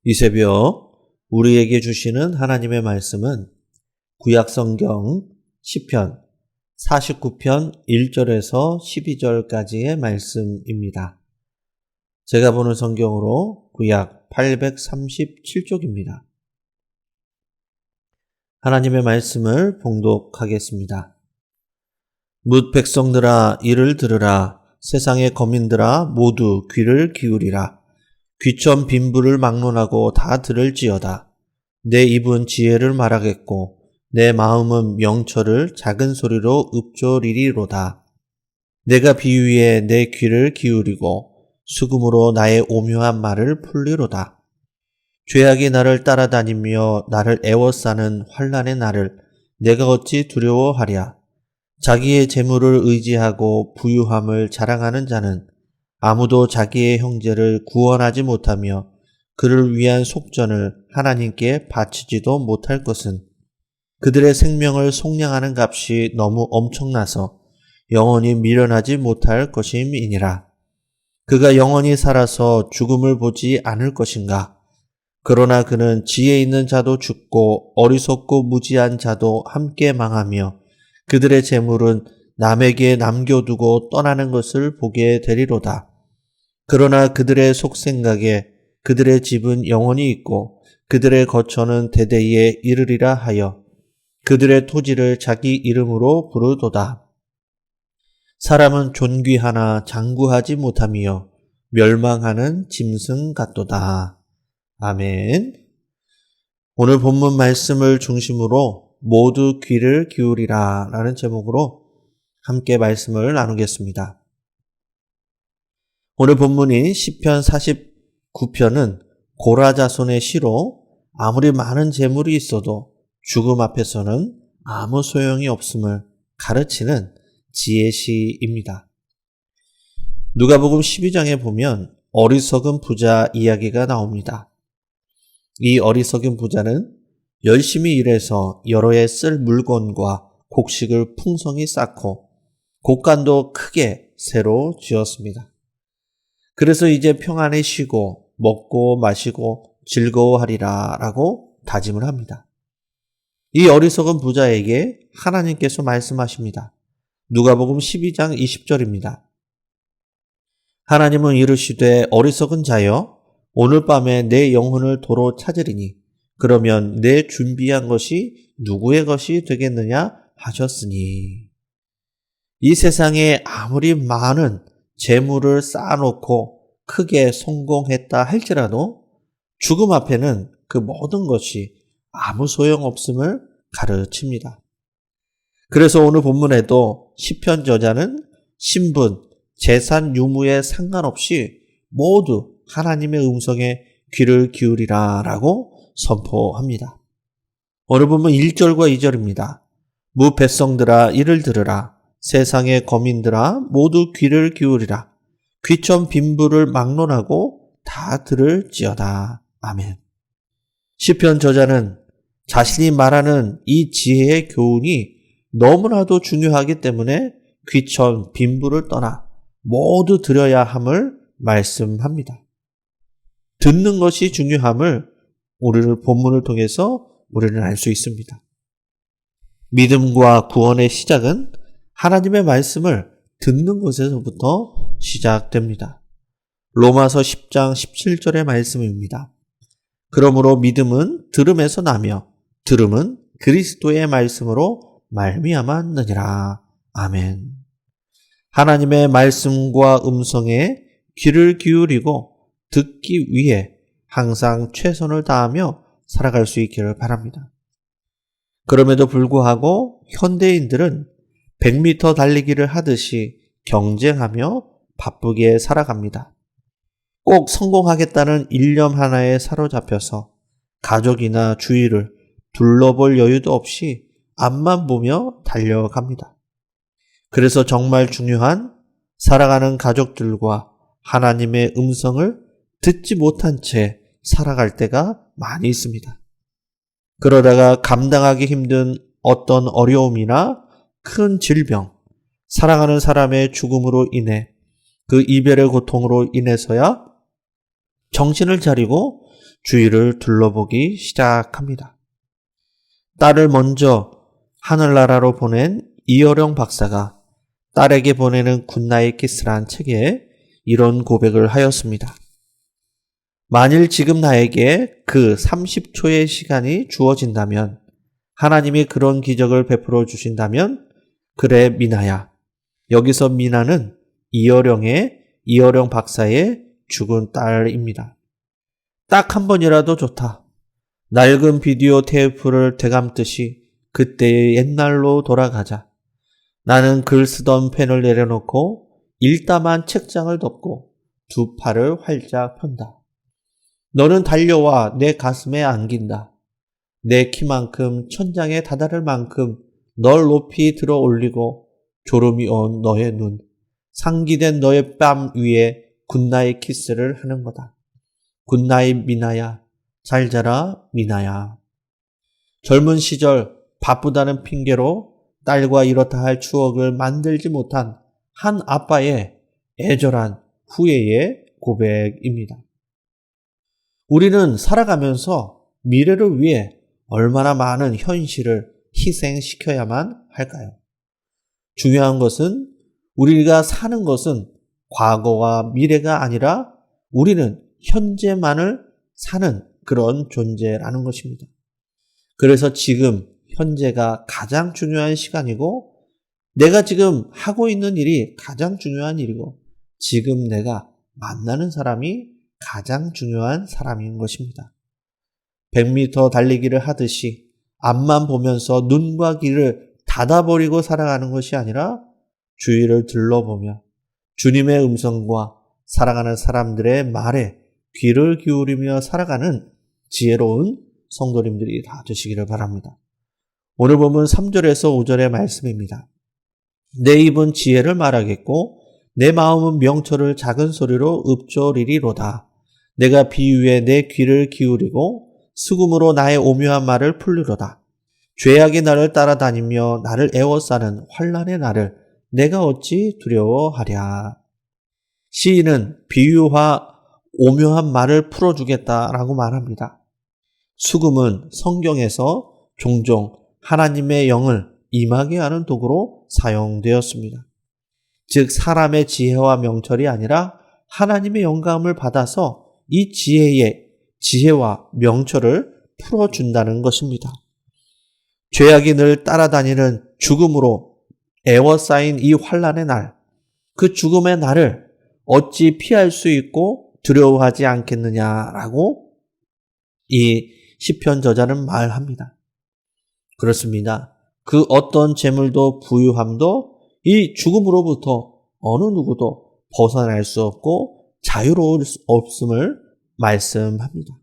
이 새벽 우리에게 주시는 하나님의 말씀은 구약성경 시편 49편 1절에서 12절까지의 말씀입니다. 제가 보는 성경으로 구약 837쪽입니다. 하나님의 말씀을 봉독하겠습니다. 뭇 백성들아 이를 들으라. 세상의 거민들아 모두 귀를 기울이라. 귀천 빈부를 막론하고 다 들을지어다. 내 입은 지혜를 말하겠고 내 마음은 명철을 작은 소리로 읊조리리로다. 내가 비유에 내 귀를 기울이고 수금으로 나의 오묘한 말을 풀리로다. 죄악이 나를 따라다니며 나를 애워싸는 환난의 날을 내가 어찌 두려워하랴. 자기의 재물을 의지하고 부유함을 자랑하는 자는 아무도 자기의 형제를 구원하지 못하며 그를 위한 속전을 하나님께 바치지도 못할 것은 그들의 생명을 속량하는 값이 너무 엄청나서 영원히 미련하지 못할 것임이니라. 그가 영원히 살아서 죽음을 보지 않을 것인가? 그러나 그는 지혜 있는 자도 죽고 어리석고 무지한 자도 함께 망하며 그들의 재물은 남에게 남겨두고 떠나는 것을 보게 되리로다. 그러나 그들의 속생각에 그들의 집은 영원히 있고 그들의 거처는 대대에 이르리라 하여 그들의 토지를 자기 이름으로 부르도다. 사람은 존귀하나 장구하지 못하며 멸망하는 짐승 같도다. 아멘. 오늘 본문 말씀을 중심으로 모두 귀를 기울이라 라는 제목으로 함께 말씀을 나누겠습니다. 오늘 본문인 시편 49편은 고라 자손의 시로 아무리 많은 재물이 있어도 죽음 앞에서는 아무 소용이 없음을 가르치는 지혜시입니다. 누가복음 12장에 보면 어리석은 부자 이야기가 나옵니다. 이 어리석은 부자는 열심히 일해서 여러 해 쓸 물건과 곡식을 풍성히 쌓고 곡간도 크게 새로 지었습니다. 그래서 이제 평안히 쉬고 먹고 마시고 즐거워하리라 라고 다짐을 합니다. 이 어리석은 부자에게 하나님께서 말씀하십니다. 누가복음 12장 20절입니다. 하나님은 이르시되 어리석은 자여 오늘 밤에 내 영혼을 도로 찾으리니 그러면 내 준비한 것이 누구의 것이 되겠느냐 하셨으니. 이 세상에 아무리 많은 재물을 쌓아놓고 크게 성공했다 할지라도 죽음 앞에는 그 모든 것이 아무 소용없음을 가르칩니다. 그래서 오늘 본문에도 시편 저자는 신분, 재산 유무에 상관없이 모두 하나님의 음성에 귀를 기울이라 라고 선포합니다. 오늘 본문 1절과 2절입니다. 무 백성들아 이를 들으라. 세상의 거민들아 모두 귀를 기울이라. 귀천 빈부를 막론하고 다 들을지어다. 아멘. 시편 저자는 자신이 말하는 이 지혜의 교훈이 너무나도 중요하기 때문에 귀천 빈부를 떠나 모두 들어야 함을 말씀합니다. 듣는 것이 중요함을 우리를 본문을 통해서 우리는 알 수 있습니다. 믿음과 구원의 시작은 하나님의 말씀을 듣는 것에서부터 시작됩니다. 로마서 10장 17절의 말씀입니다. 그러므로 믿음은 들음에서 나며 들음은 그리스도의 말씀으로 말미암았느니라. 아멘. 하나님의 말씀과 음성에 귀를 기울이고 듣기 위해 항상 최선을 다하며 살아갈 수 있기를 바랍니다. 그럼에도 불구하고 현대인들은 100m 달리기를 하듯이 경쟁하며 바쁘게 살아갑니다. 꼭 성공하겠다는 일념 하나에 사로잡혀서 가족이나 주위를 둘러볼 여유도 없이 앞만 보며 달려갑니다. 그래서 정말 중요한 사랑하는 가족들과 하나님의 음성을 듣지 못한 채 살아갈 때가 많이 있습니다. 그러다가 감당하기 힘든 어떤 어려움이나 큰 질병, 사랑하는 사람의 죽음으로 인해 그 이별의 고통으로 인해서야 정신을 차리고 주위를 둘러보기 시작합니다. 딸을 먼저 하늘나라로 보낸 이어령 박사가 딸에게 보내는 굿나잇 키스란 책에 이런 고백을 하였습니다. 만일 지금 나에게 그 30초의 시간이 주어진다면, 하나님이 그런 기적을 베풀어 주신다면, 그래 미나야. 여기서 미나는 이어령 박사의 죽은 딸입니다. 딱 한 번이라도 좋다. 낡은 비디오 테이프를 되감듯이 그때의 옛날로 돌아가자. 나는 글 쓰던 펜을 내려놓고 일담한 책장을 덮고 두 팔을 활짝 편다. 너는 달려와 내 가슴에 안긴다. 내 키만큼 천장에 다다를 만큼 널 높이 들어 올리고 졸음이 온 너의 눈, 상기된 너의 뺨 위에 굿나잇 키스를 하는 거다. 굿나잇 미나야, 잘 자라 미나야. 젊은 시절 바쁘다는 핑계로 딸과 이렇다 할 추억을 만들지 못한 한 아빠의 애절한 후회의 고백입니다. 우리는 살아가면서 미래를 위해 얼마나 많은 현실을 희생시켜야만 할까요? 중요한 것은 우리가 사는 것은 과거와 미래가 아니라 우리는 현재만을 사는 그런 존재라는 것입니다. 그래서 지금 현재가 가장 중요한 시간이고, 내가 지금 하고 있는 일이 가장 중요한 일이고, 지금 내가 만나는 사람이 가장 중요한 사람인 것입니다. 100m 달리기를 하듯이 앞만 보면서 눈과 귀를 닫아버리고 살아가는 것이 아니라 주위를 둘러보며 주님의 음성과 살아가는 사람들의 말에 귀를 기울이며 살아가는 지혜로운 성도님들이 다 되시기를 바랍니다. 오늘 보면 3절에서 5절의 말씀입니다. 내 입은 지혜를 말하겠고 내 마음은 명철을 작은 소리로 읊조리리로다. 내가 비유에 내 귀를 기울이고 수금으로 나의 오묘한 말을 풀리로다. 죄악이 나를 따라다니며 나를 애워싸는 환난의 날을 내가 어찌 두려워하랴. 시인은 비유와 오묘한 말을 풀어주겠다라고 말합니다. 수금은 성경에서 종종 하나님의 영을 임하게 하는 도구로 사용되었습니다. 즉 사람의 지혜와 명철이 아니라 하나님의 영감을 받아서 이 지혜와 명철을 풀어준다는 것입니다. 죄악이 늘 따라다니는 죽음으로 애워싸인 이 환난의 날, 그 죽음의 날을 어찌 피할 수 있고 두려워하지 않겠느냐라고 이 시편 저자는 말합니다. 그렇습니다. 그 어떤 재물도 부유함도 이 죽음으로부터 어느 누구도 벗어날 수 없고 자유로울 수 없음을 말씀합니다.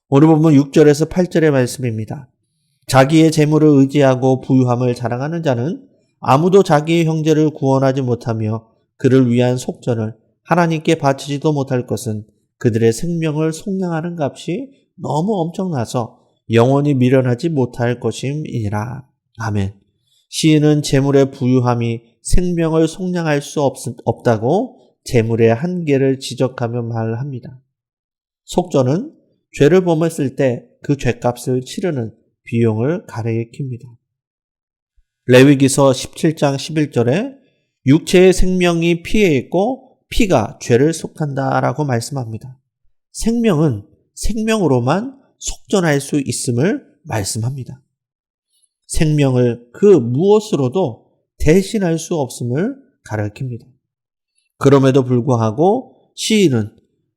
오늘 보면 6절에서 8절의 말씀입니다. 자기의 재물을 의지하고 부유함을 자랑하는 자는 아무도 자기의 형제를 구원하지 못하며 그를 위한 속전을 하나님께 바치지도 못할 것은 그들의 생명을 속량하는 값이 너무 엄청나서 영원히 미련하지 못할 것임이니라. 아멘. 시인은 재물의 부유함이 생명을 속량할 수 없다고 재물의 한계를 지적하며 말합니다. 속전은 죄를 범했을 때 그 죄값을 치르는 비용을 가리킵니다. 레위기서 17장 11절에 육체의 생명이 피에 있고 피가 죄를 속한다라고 말씀합니다. 생명은 생명으로만 속전할 수 있음을 말씀합니다. 생명을 그 무엇으로도 대신할 수 없음을 가리킵니다. 그럼에도 불구하고 시인은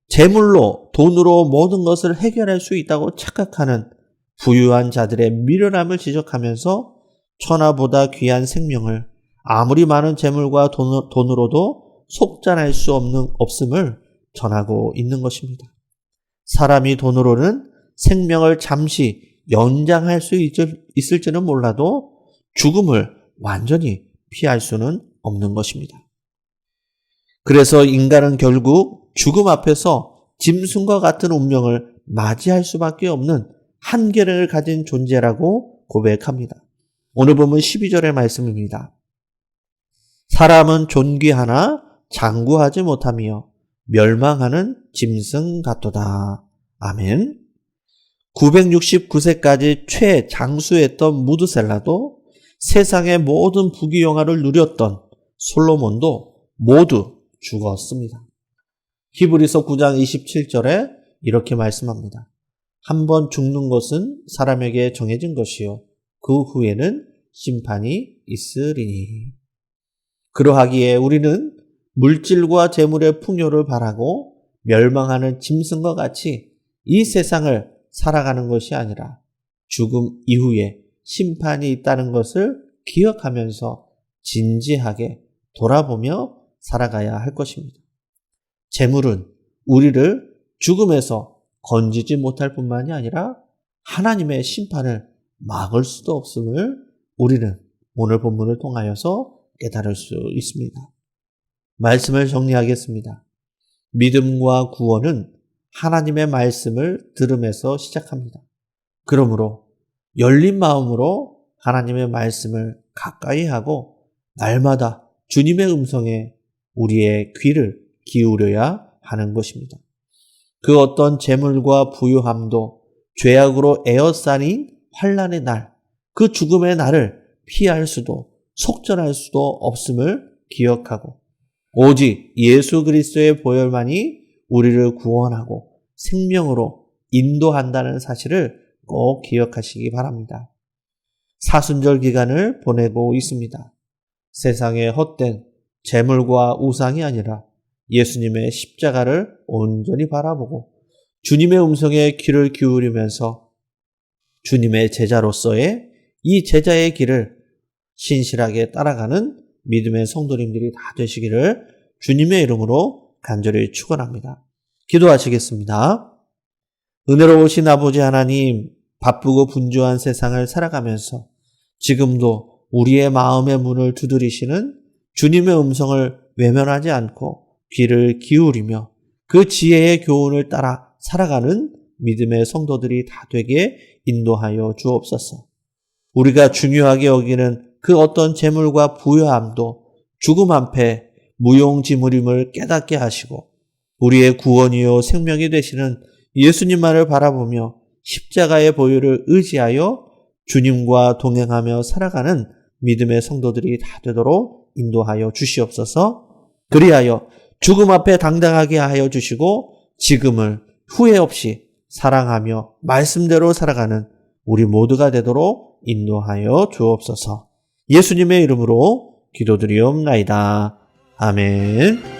재물로, 돈으로 모든 것을 해결할 수 있다고 착각하는 부유한 자들의 미련함을 지적하면서 천하보다 귀한 생명을 아무리 많은 재물과 돈으로도 속전할 수 없음을 전하고 있는 것입니다. 사람이 돈으로는 생명을 잠시 연장할 수 있을지는 몰라도 죽음을 완전히 피할 수는 없는 것입니다. 그래서 인간은 결국 죽음 앞에서 짐승과 같은 운명을 맞이할 수밖에 없는 한계를 가진 존재라고 고백합니다. 오늘 보면 12절의 말씀입니다. 사람은 존귀하나 장구하지 못하며 멸망하는 짐승 같도다. 아멘. 969세까지 최장수했던 무드셀라도 세상의 모든 부귀영화를 누렸던 솔로몬도 모두 죽었습니다. 히브리서 9장 27절에 이렇게 말씀합니다. 한번 죽는 것은 사람에게 정해진 것이요 그 후에는 심판이 있으리니. 그러하기에 우리는 물질과 재물의 풍요를 바라고 멸망하는 짐승과 같이 이 세상을 살아가는 것이 아니라 죽음 이후에 심판이 있다는 것을 기억하면서 진지하게 돌아보며 살아가야 할 것입니다. 재물은 우리를 죽음에서 건지지 못할 뿐만이 아니라 하나님의 심판을 막을 수도 없음을 우리는 오늘 본문을 통하여서 깨달을 수 있습니다. 말씀을 정리하겠습니다. 믿음과 구원은 하나님의 말씀을 들음에서 시작합니다. 그러므로 열린 마음으로 하나님의 말씀을 가까이 하고 날마다 주님의 음성에 우리의 귀를 기울여야 하는 것입니다. 그 어떤 재물과 부유함도 죄악으로 에어싸인 환난의 날, 그 죽음의 날을 피할 수도 속전할 수도 없음을 기억하고 오직 예수 그리스도의 보혈만이 우리를 구원하고 생명으로 인도한다는 사실을 꼭 기억하시기 바랍니다. 사순절 기간을 보내고 있습니다. 세상의 헛된 재물과 우상이 아니라 예수님의 십자가를 온전히 바라보고 주님의 음성에 귀를 기울이면서 주님의 제자로서의 이 제자의 길을 신실하게 따라가는 믿음의 성도님들이 다 되시기를 주님의 이름으로 간절히 축원합니다. 기도하시겠습니다. 은혜로우신 아버지 하나님, 바쁘고 분주한 세상을 살아가면서 지금도 우리의 마음의 문을 두드리시는 주님의 음성을 외면하지 않고 귀를 기울이며 그 지혜의 교훈을 따라 살아가는 믿음의 성도들이 다 되게 인도하여 주옵소서. 우리가 중요하게 여기는 그 어떤 재물과 부유함도 죽음 앞에 무용지물임을 깨닫게 하시고 우리의 구원이요 생명이 되시는 예수님만을 바라보며 십자가의 보혈을 의지하여 주님과 동행하며 살아가는 믿음의 성도들이 다 되도록 인도하여 주시옵소서. 그리하여 죽음 앞에 당당하게 하여 주시고 지금을 후회 없이 사랑하며 말씀대로 살아가는 우리 모두가 되도록 인도하여 주옵소서. 예수님의 이름으로 기도드리옵나이다. 아멘.